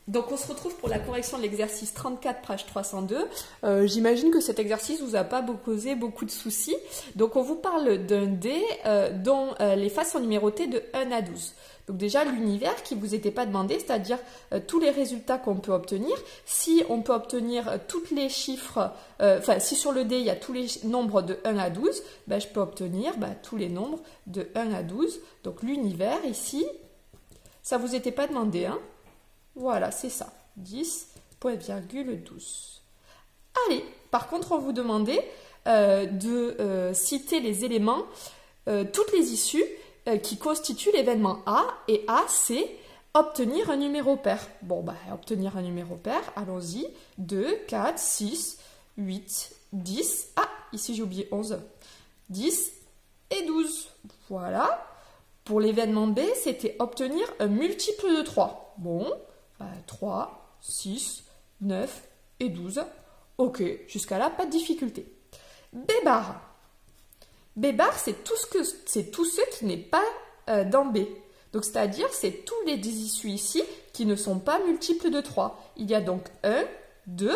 Donc on se retrouve pour la correction de l'exercice 34, page 302. J'imagine que cet exercice vous a pas causé beaucoup de soucis. Donc on vous parle d'un dé dont les faces sont numérotées de 1 à 12. Donc déjà l'univers qui vous était pas demandé, c'est-à-dire tous les résultats qu'on peut obtenir. Si on peut obtenir tous les chiffres, si sur le dé il y a tous les nombres de 1 à 12, ben, je peux obtenir tous les nombres de 1 à 12. Donc l'univers ici, ça vous était pas demandé, hein? Voilà, c'est ça, 10,12. Allez, par contre, on vous demandait de citer les éléments, toutes les issues qui constituent l'événement A, et A, c'est obtenir un numéro pair. Bon, obtenir un numéro pair, allons-y, 2, 4, 6, 8, 10, ici j'ai oublié 11, 10 et 12, voilà. Pour l'événement B, c'était obtenir un multiple de 3. Bon, 3, 6, 9 et 12. Ok, jusqu'à là, pas de difficulté. B bar. B bar, c'est tout ce qui n'est pas dans B. Donc, c'est-à-dire, c'est tous les issues ici qui ne sont pas multiples de 3. Il y a donc 1, 2,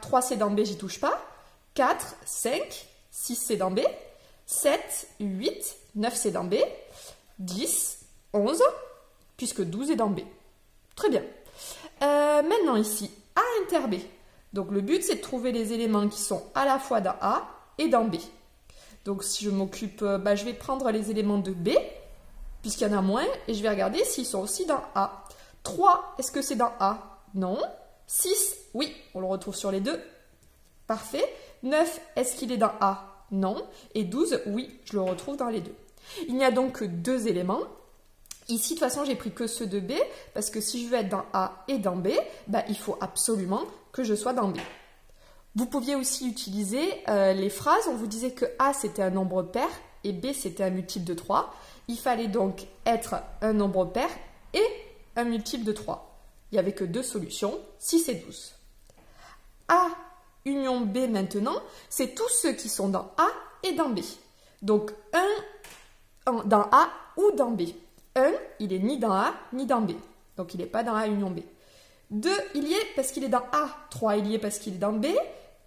3 c'est dans B, j'y touche pas. 4, 5, 6 c'est dans B. 7, 8, 9 c'est dans B. 10, 11, puisque 12 est dans B. Très bien. Maintenant ici, A inter B. Donc le but c'est de trouver les éléments qui sont à la fois dans A et dans B. Donc si je m'occupe, je vais prendre les éléments de B, puisqu'il y en a moins, et je vais regarder s'ils sont aussi dans A. 3, est-ce que c'est dans A? Non. 6, oui, on le retrouve sur les deux. Parfait. 9, est-ce qu'il est dans A? Non. Et 12, oui, je le retrouve dans les deux. Il n'y a donc que 2 éléments. Ici, de toute façon, j'ai pris que ceux de B, parce que si je veux être dans A et dans B, il faut absolument que je sois dans B. Vous pouviez aussi utiliser les phrases. On vous disait que A, c'était un nombre pair, et B, c'était un multiple de 3. Il fallait donc être un nombre pair et un multiple de 3. Il n'y avait que 2 solutions, 6 et 12. A union B maintenant, c'est tous ceux qui sont dans A et dans B. Donc, dans A ou dans B. 1, il est ni dans A ni dans B. Donc, il n'est pas dans A union B. 2, il y est parce qu'il est dans A. 3, il y est parce qu'il est dans B.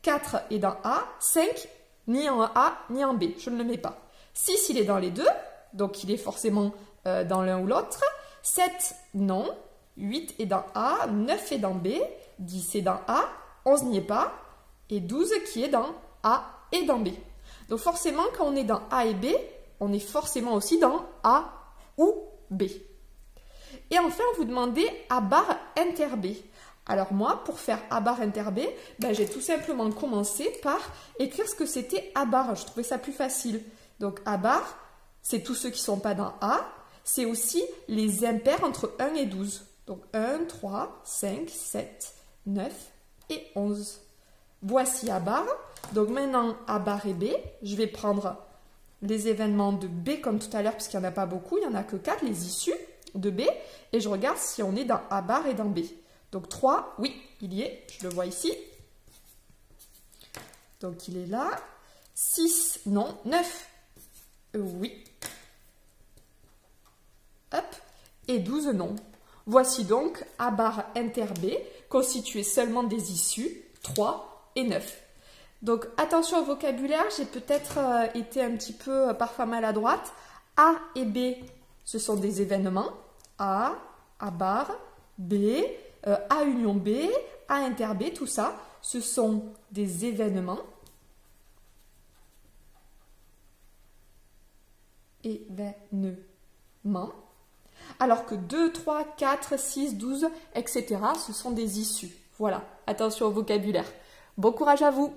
4 est dans A. 5, ni en A ni en B. Je ne le mets pas. 6, il est dans les deux. Donc, il est forcément dans l'un ou l'autre. 7, non. 8 est dans A. 9 est dans B. 10 est dans A. 11 n'y est pas. Et 12 qui est dans A et dans B. Donc, forcément, quand on est dans A et B, on est forcément aussi dans A ou B. Et enfin, on vous demandait A bar inter B. Alors moi, pour faire A bar inter B, j'ai tout simplement commencé par écrire ce que c'était A bar. Je trouvais ça plus facile. Donc A bar, c'est tous ceux qui ne sont pas dans A. C'est aussi les impairs entre 1 et 12. Donc 1, 3, 5, 7, 9 et 11. Voici A bar. Donc maintenant, A bar et B, je vais prendre les événements de B comme tout à l'heure, puisqu'il n'y en a pas beaucoup, il n'y en a que 4, les issues de B, et je regarde si on est dans A bar et dans B. Donc 3, oui, il y est, je le vois ici. Donc il est là. 6, non. 9, oui. Hop. Et 12, non. Voici donc A bar inter B, constitué seulement des issues 3 et 9. Donc attention au vocabulaire, j'ai peut-être été un petit peu parfois maladroite. A et B, ce sont des événements. A bar, B, A union B, A inter B, tout ça, ce sont des événements. Événements. Alors que 2, 3, 4, 6, 12, etc., ce sont des issues. Voilà, attention au vocabulaire. Bon courage à vous!